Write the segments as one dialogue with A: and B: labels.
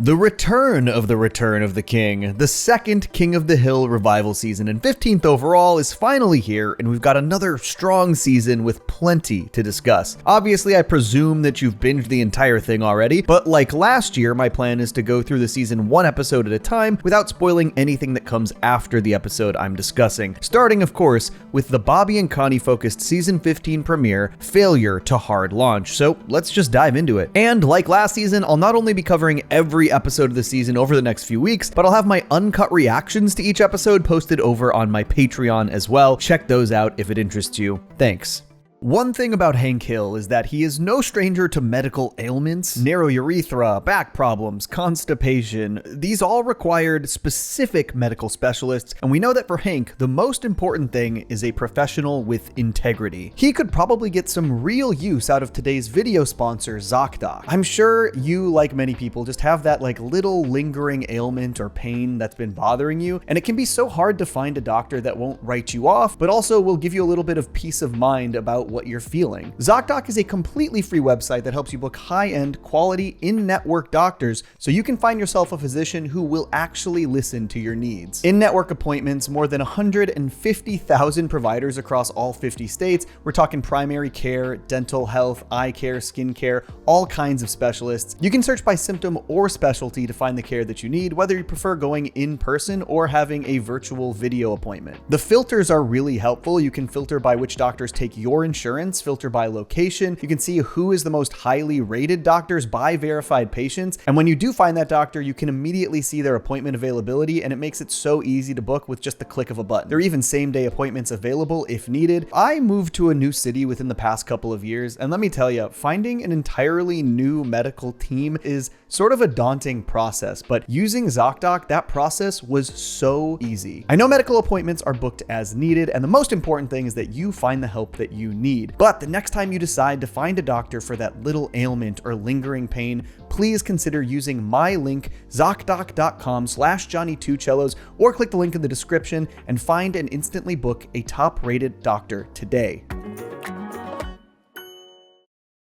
A: The return of the king, the second King of the Hill revival season and 15th overall is finally here, and we've got another strong season with plenty to discuss. Obviously, I presume that you've binged the entire thing already, but like last year, my plan is to go through the season one episode at a time without spoiling anything that comes after the episode I'm discussing. Starting, of course, with the Bobby and Connie focused season 15 premiere, Failure to Hard Launch. So let's just dive into it. And like last season, I'll not only be covering every episode of the season over the next few weeks, but I'll have my uncut reactions to each episode posted over on my Patreon as well. Check those out if it interests you. Thanks. One thing about Hank Hill is that he is no stranger to medical ailments, narrow urethra, back problems, constipation. These all required specific medical specialists, and we know that for Hank, the most important thing is a professional with integrity. He could probably get some real use out of today's video sponsor, ZocDoc. I'm sure you, like many people, just have that little lingering ailment or pain that's been bothering you, and it can be so hard to find a doctor that won't write you off, but also will give you a little bit of peace of mind about what you're feeling. ZocDoc is a completely free website that helps you book high-end, quality, in-network doctors so you can find yourself a physician who will actually listen to your needs. In-network appointments, more than 150,000 providers across all 50 states. We're talking primary care, dental health, eye care, skin care, all kinds of specialists. You can search by symptom or specialty to find the care that you need, whether you prefer going in person or having a virtual video appointment. The filters are really helpful. You can filter by which doctors take your insurance, filter by location. You can see who is the most highly rated doctors by verified patients. And when you do find that doctor, you can immediately see their appointment availability, and it makes it so easy to book with just the click of a button. There are even same-day appointments available if needed. I moved to a new city within the past couple of years, and let me tell you, finding an entirely new medical team is sort of a daunting process, but using ZocDoc, that process was so easy. I know medical appointments are booked as needed, and the most important thing is that you find the help that you need. But the next time you decide to find a doctor for that little ailment or lingering pain, please consider using my link, ZocDoc.com/Johnny2Cellos, or click the link in the description and find and instantly book a top-rated doctor today.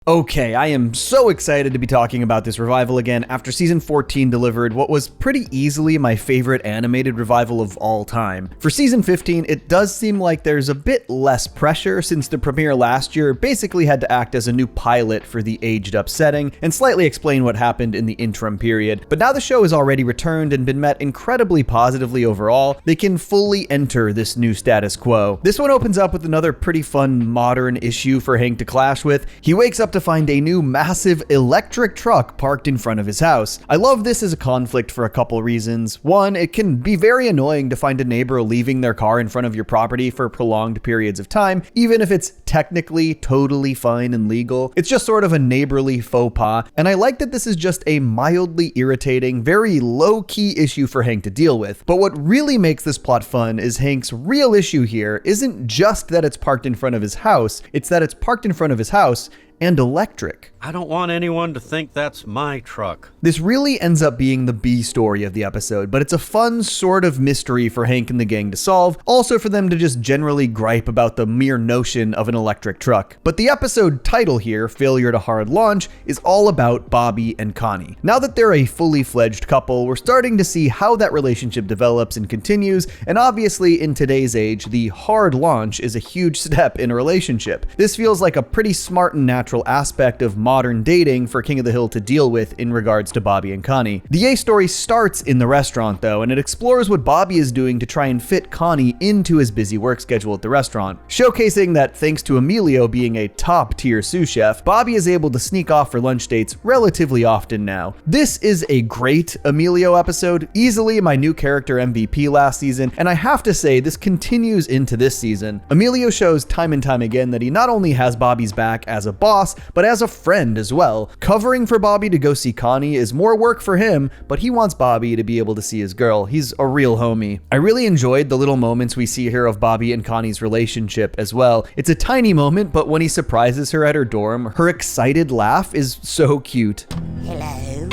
A: Okay, I am so excited to be talking about this revival again after season 14 delivered what was pretty easily my favorite animated revival of all time. For season 15, it does seem like there's a bit less pressure since the premiere last year basically had to act as a new pilot for the aged up setting and slightly explain what happened in the interim period. But now the show has already returned and been met incredibly positively overall, they can fully enter this new status quo. This one opens up with another pretty fun modern issue for Hank to clash with. He wakes up to find a new massive electric truck parked in front of his house. I love this as a conflict for a couple reasons. One, it can be very annoying to find a neighbor leaving their car in front of your property for prolonged periods of time, even if it's technically totally fine and legal. It's just sort of a neighborly faux pas, and I like that this is just a mildly irritating, very low-key issue for Hank to deal with. But what really makes this plot fun is Hank's real issue here isn't just that it's parked in front of his house, it's that it's parked in front of his house and electric.
B: I don't want anyone to think that's my truck.
A: This really ends up being the B story of the episode, but it's a fun sort of mystery for Hank and the gang to solve, also for them to just generally gripe about the mere notion of an electric truck. But the episode title here, Failure to Hard Launch, is all about Bobby and Connie. Now that they're a fully fledged couple, we're starting to see how that relationship develops and continues, and obviously in today's age, the hard launch is a huge step in a relationship. This feels like a pretty smart and natural aspect of modern dating for King of the Hill to deal with in regards to Bobby and Connie. The A story starts in the restaurant though, and it explores what Bobby is doing to try and fit Connie into his busy work schedule at the restaurant, showcasing that thanks to Emilio being a top-tier sous chef, Bobby is able to sneak off for lunch dates relatively often now. This is a great Emilio episode, easily my new character MVP last season, and I have to say this continues into this season. Emilio shows time and time again that he not only has Bobby's back as a boss, but as a friend as well. Covering for Bobby to go see Connie is more work for him, but he wants Bobby to be able to see his girl. He's a real homie. I really enjoyed the little moments we see here of Bobby and Connie's relationship as well. It's a tiny moment, but when he surprises her at her dorm, her excited laugh is so cute.
C: Hello.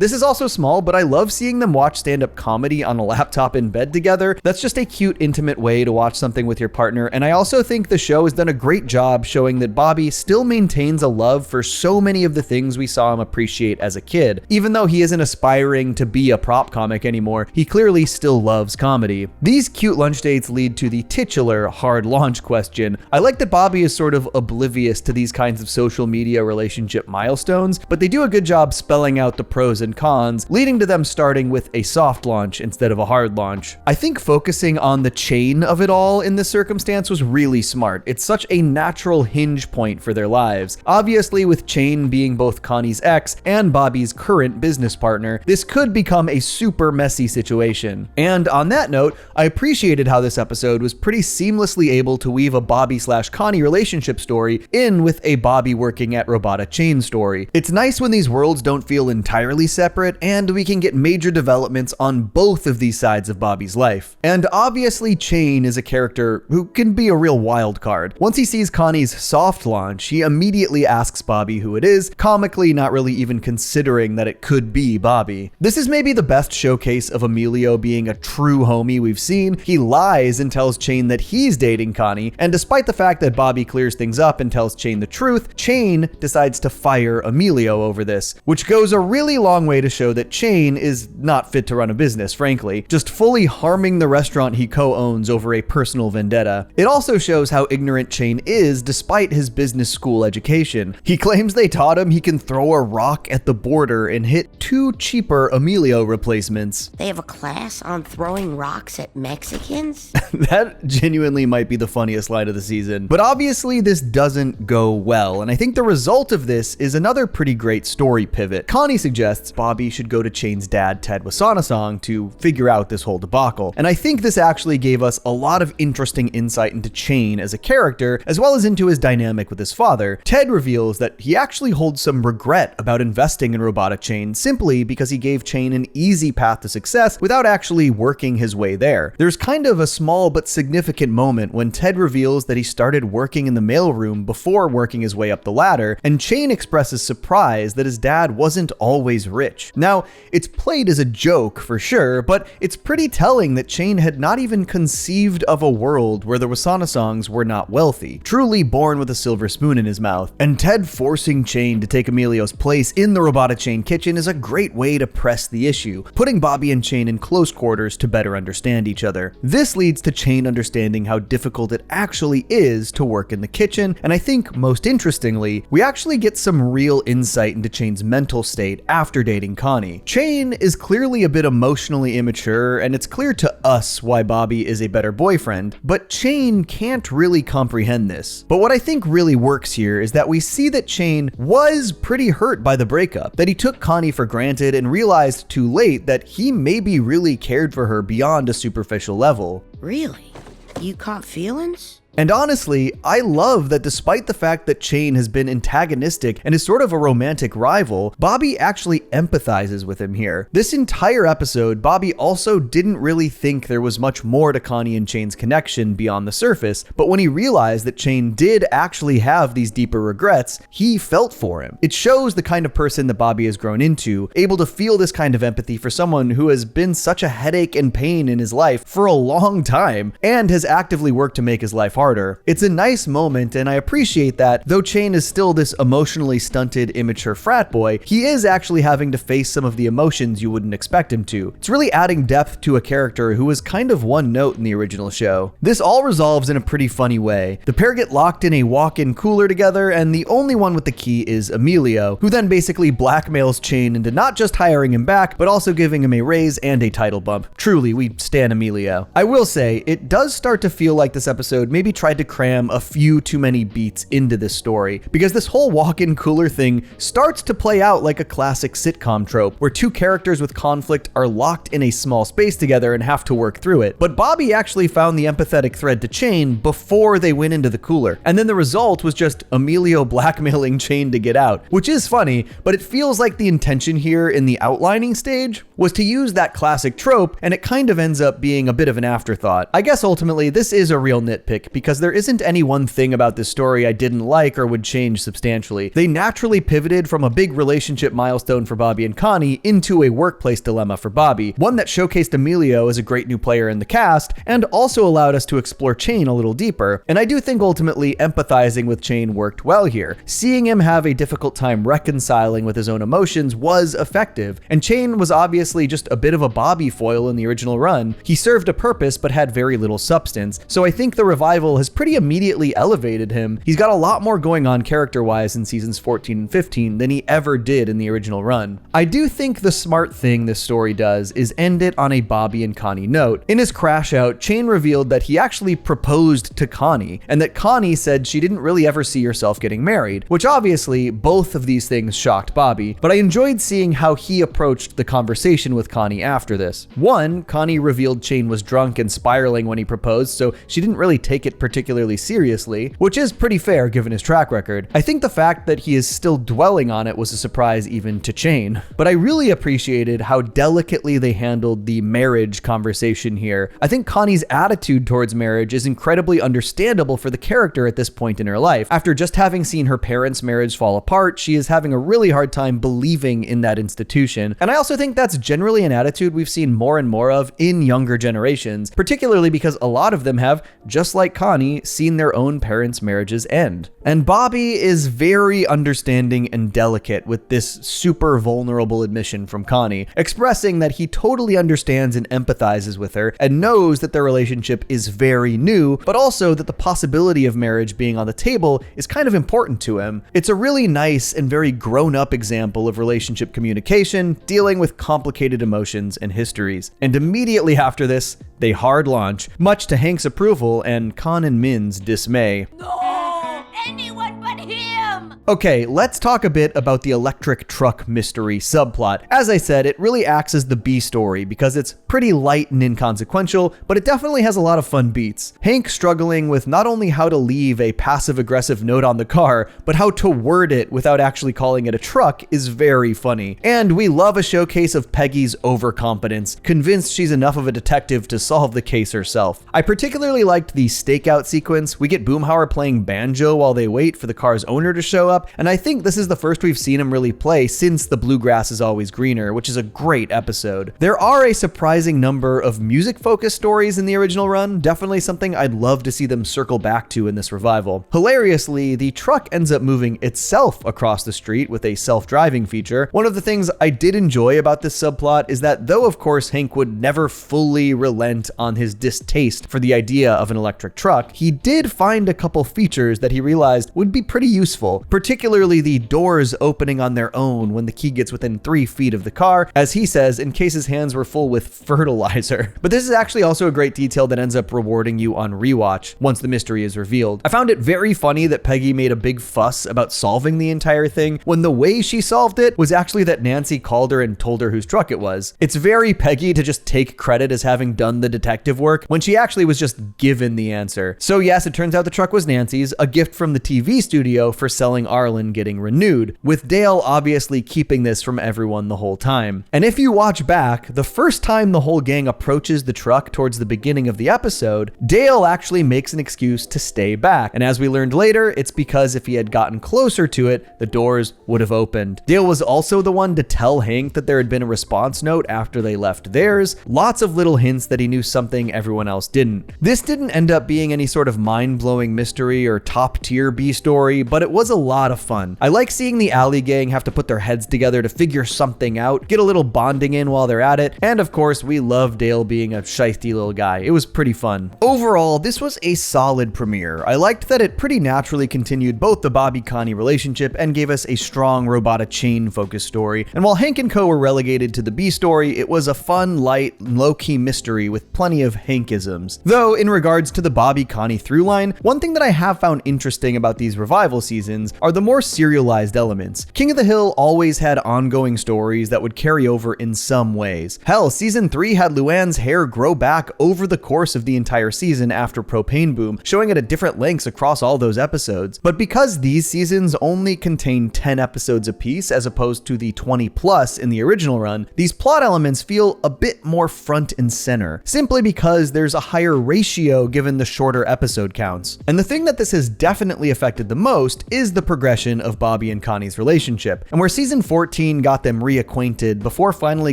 A: This is also small, but I love seeing them watch stand-up comedy on a laptop in bed together. That's just a cute, intimate way to watch something with your partner, and I also think the show has done a great job showing that Bobby still maintains a love for so many of the things we saw him appreciate as a kid. Even though he isn't aspiring to be a prop comic anymore, he clearly still loves comedy. These cute lunch dates lead to the titular hard launch question. I like that Bobby is sort of oblivious to these kinds of social media relationship milestones, but they do a good job spelling out the pros and cons, leading to them starting with a soft launch instead of a hard launch. I think focusing on the chain of it all in this circumstance was really smart. It's such a natural hinge point for their lives. Obviously, with Chain being both Connie's ex and Bobby's current business partner, this could become a super messy situation. And on that note, I appreciated how this episode was pretty seamlessly able to weave a Bobby/Connie relationship story in with a Bobby working at Robota Chain story. It's nice when these worlds don't feel entirely separate, and we can get major developments on both of these sides of Bobby's life. And obviously, Chain is a character who can be a real wild card. Once he sees Connie's soft launch, he immediately asks Bobby who it is, comically not really even considering that it could be Bobby. This is maybe the best showcase of Emilio being a true homie we've seen. He lies and tells Chain that he's dating Connie, and despite the fact that Bobby clears things up and tells Chain the truth, Chain decides to fire Emilio over this, which goes a really long way to show that Chain is not fit to run a business, frankly, just fully harming the restaurant he co-owns over a personal vendetta. It also shows how ignorant Chain is despite his business school education. He claims they taught him he can throw a rock at the border and hit 2 cheaper Emilio replacements.
C: They have a class on throwing rocks at Mexicans?
A: That genuinely might be the funniest line of the season. But obviously this doesn't go well, and I think the result of this is another pretty great story pivot. Connie suggests Bobby should go to Chain's dad, Ted Wasanasong, to figure out this whole debacle. And I think this actually gave us a lot of interesting insight into Chain as a character, as well as into his dynamic with his father. Ted reveals that he actually holds some regret about investing in Robota Chain simply because he gave Chain an easy path to success without actually working his way there. There's kind of a small but significant moment when Ted reveals that he started working in the mailroom before working his way up the ladder, and Chain expresses surprise that his dad wasn't always rich. Now, it's played as a joke for sure, but it's pretty telling that Chain had not even conceived of a world where the Wasanasongs were not wealthy, truly born with a silver spoon in his mouth. And Ted forcing Chain to take Emilio's place in the Robota Chain kitchen is a great way to press the issue, putting Bobby and Chain in close quarters to better understand each other. This leads to Chain understanding how difficult it actually is to work in the kitchen, and I think most interestingly, we actually get some real insight into Chain's mental state after dating Connie. Chain is clearly a bit emotionally immature, and it's clear to us why Bobby is a better boyfriend, but Chain can't really comprehend this. But what I think really works here is that we see that Chain was pretty hurt by the breakup, that he took Connie for granted and realized too late that he maybe really cared for her beyond a superficial level.
C: Really? You caught feelings?
A: And honestly, I love that despite the fact that Chain has been antagonistic and is sort of a romantic rival, Bobby actually empathizes with him here. This entire episode, Bobby also didn't really think there was much more to Connie and Chain's connection beyond the surface, but when he realized that Chain did actually have these deeper regrets, he felt for him. It shows the kind of person that Bobby has grown into, able to feel this kind of empathy for someone who has been such a headache and pain in his life for a long time, and has actively worked to make his life harder. It's a nice moment, and I appreciate that. Though Chain is still this emotionally stunted, immature frat boy, he is actually having to face some of the emotions you wouldn't expect him to. It's really adding depth to a character who was kind of one note in the original show. This all resolves in a pretty funny way. The pair get locked in a walk-in cooler together, and the only one with the key is Emilio, who then basically blackmails Chain into not just hiring him back, but also giving him a raise and a title bump. Truly, we stan Emilio. I will say, it does start to feel like this episode maybe tried to cram a few too many beats into this story, because this whole walk-in cooler thing starts to play out like a classic sitcom trope, where two characters with conflict are locked in a small space together and have to work through it. But Bobby actually found the empathetic thread to Chain before they went into the cooler, and then the result was just Emilio blackmailing Chain to get out, which is funny, but it feels like the intention here in the outlining stage was to use that classic trope, and it kind of ends up being a bit of an afterthought. I guess ultimately this is a real nitpick, because because there isn't any one thing about this story I didn't like or would change substantially. They naturally pivoted from a big relationship milestone for Bobby and Connie into a workplace dilemma for Bobby, one that showcased Emilio as a great new player in the cast and also allowed us to explore Chain a little deeper. And I do think ultimately empathizing with Chain worked well here. Seeing him have a difficult time reconciling with his own emotions was effective, and Chain was obviously just a bit of a Bobby foil in the original run. He served a purpose but had very little substance, so I think the revival has pretty immediately elevated him. He's got a lot more going on character-wise in seasons 14 and 15 than he ever did in the original run. I do think the smart thing this story does is end it on a Bobby and Connie note. In his crash out, Chain revealed that he actually proposed to Connie, and that Connie said she didn't really ever see herself getting married, which obviously both of these things shocked Bobby, but I enjoyed seeing how he approached the conversation with Connie after this. One, Connie revealed Chain was drunk and spiraling when he proposed, so she didn't really take it particularly seriously, which is pretty fair given his track record. I think the fact that he is still dwelling on it was a surprise even to Chain, but I really appreciated how delicately they handled the marriage conversation here. I think Connie's attitude towards marriage is incredibly understandable for the character at this point in her life. After just having seen her parents' marriage fall apart, she is having a really hard time believing in that institution. And I also think that's generally an attitude we've seen more and more of in younger generations, particularly because a lot of them have, just like Connie, seen their own parents' marriages end. And Bobby is very understanding and delicate with this super vulnerable admission from Connie, expressing that he totally understands and empathizes with her and knows that their relationship is very new, but also that the possibility of marriage being on the table is kind of important to him. It's a really nice and very grown-up example of relationship communication, dealing with complicated emotions and histories. And immediately after this, they hard launch, much to Hank's approval and Con and Min's dismay.
C: No! Anyone but him!
A: Okay, let's talk a bit about the electric truck mystery subplot. As I said, it really acts as the B story because it's pretty light and inconsequential, but it definitely has a lot of fun beats. Hank struggling with not only how to leave a passive-aggressive note on the car, but how to word it without actually calling it a truck is very funny. And we love a showcase of Peggy's overconfidence, convinced she's enough of a detective to solve the case herself. I particularly liked the stakeout sequence. We get Boomhauer playing banjo while they wait for the car's owner to show up, and I think this is the first we've seen him really play since The Bluegrass is Always Greener, which is a great episode. There are a surprising number of music-focused stories in the original run, definitely something I'd love to see them circle back to in this revival. Hilariously, the truck ends up moving itself across the street with a self-driving feature. One of the things I did enjoy about this subplot is that though of course Hank would never fully relent on his distaste for the idea of an electric truck, he did find a couple features that he realized would be pretty useful, particularly the doors opening on their own when the key gets within 3 feet of the car, as he says, in case his hands were full with fertilizer. But this is actually also a great detail that ends up rewarding you on rewatch once the mystery is revealed. I found it very funny that Peggy made a big fuss about solving the entire thing when the way she solved it was actually that Nancy called her and told her whose truck it was. It's very Peggy to just take credit as having done the detective work when she actually was just given the answer. So yes, it turns out the truck was Nancy's, a gift from the TV studio for selling Arlen getting renewed, with Dale obviously keeping this from everyone the whole time. And if you watch back, the first time the whole gang approaches the truck towards the beginning of the episode, Dale actually makes an excuse to stay back. And as we learned later, it's because if he had gotten closer to it, the doors would have opened. Dale was also the one to tell Hank that there had been a response note after they left theirs. Lots of little hints that he knew something everyone else didn't. This didn't end up being any sort of mind-blowing mystery or top-tier B story, but it was a lot of fun. I like seeing the Alley gang have to put their heads together to figure something out, get a little bonding in while they're at it, and of course, we love Dale being a shiesty little guy. It was pretty fun. Overall, this was a solid premiere. I liked that it pretty naturally continued both the Bobby-Connie relationship and gave us a strong Robota Chain-focused story. And while Hank and Co. were relegated to the B story, it was a fun, light, low-key mystery with plenty of Hankisms. Though, in regards to the Bobby-Connie throughline, one thing that I have found interesting about these revival seasons are the more serialized elements. King of the Hill always had ongoing stories that would carry over in some ways. Hell, season 3 had Luann's hair grow back over the course of the entire season after Propane Boom, showing it at different lengths across all those episodes. But because these seasons only contain 10 episodes apiece as opposed to the 20 plus in the original run, these plot elements feel a bit more front and center, simply because there's a higher ratio given the shorter episode counts. And the thing that this has definitely affected the most is the progression of Bobby and Connie's relationship. And where season 14 got them reacquainted before finally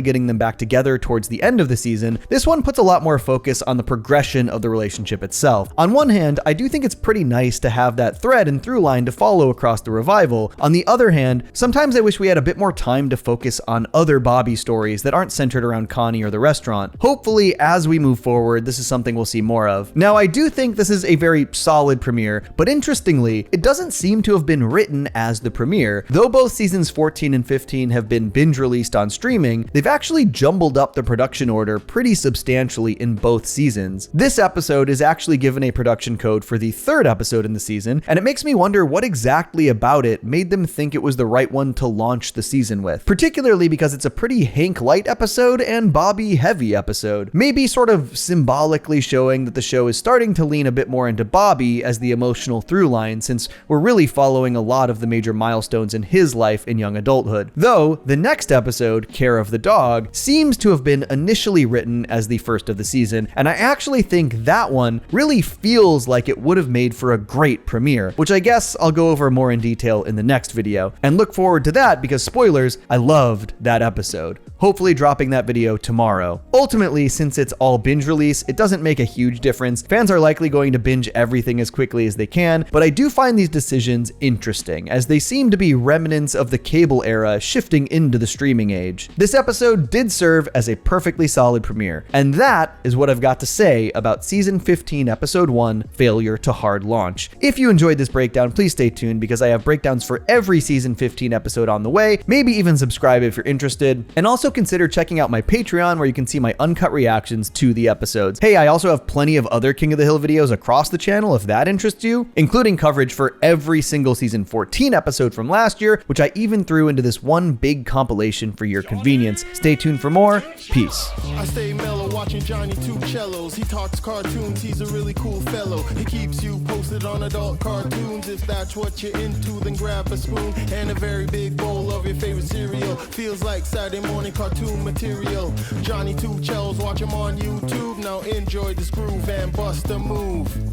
A: getting them back together towards the end of the season, this one puts a lot more focus on the progression of the relationship itself. On one hand, I do think it's pretty nice to have that thread and through line to follow across the revival. On the other hand, sometimes I wish we had a bit more time to focus on other Bobby stories that aren't centered around Connie or the restaurant. Hopefully, as we move forward, this is something we'll see more of. Now, I do think this is a very solid premiere, but interestingly, it doesn't seem to have been written as the premiere. Though both seasons 14 and 15 have been binge released on streaming, they've actually jumbled up the production order pretty substantially in both seasons. This episode is actually given a production code for the third episode in the season, and it makes me wonder what exactly about it made them think it was the right one to launch the season with, particularly because it's a pretty Hank light episode and Bobby heavy episode. Maybe sort of symbolically showing that the show is starting to lean a bit more into Bobby as the emotional through line, since we're really following a lot of the major milestones in his life in young adulthood. Though, the next episode, Care of the Dog, seems to have been initially written as the first of the season, and I actually think that one really feels like it would have made for a great premiere, which I guess I'll go over more in detail in the next video. And look forward to that because, spoilers, I loved that episode. Hopefully dropping that video tomorrow. Ultimately, since it's all binge release, it doesn't make a huge difference. Fans are likely going to binge everything as quickly as they can, but I do find these decisions interesting, as they seem to be remnants of the cable era shifting into the streaming age. This episode did serve as a perfectly solid premiere, and that is what I've got to say about season 15, episode 1, Failure to Hard Launch. If you enjoyed this breakdown, please stay tuned because I have breakdowns for every season 15 episode on the way. Maybe even subscribe if you're interested, and also consider checking out my Patreon where you can see my uncut reactions to the episodes. Hey, I also have plenty of other King of the Hill videos across the channel if that interests you, including coverage for every single season 14 episode from last year, which I even threw into this one big compilation for your convenience. Stay tuned for more. Peace.
D: I stay mellow watching Johnny two cellos. He talks cartoons, he's a really cool fellow. He keeps you posted on adult cartoons. If that's what you're into, then grab a spoon and a very big bowl of your favorite cereal. Feels like Saturday morning cartoon material. Johnny two cellos, watch him on YouTube. Now enjoy this groove and bust a move.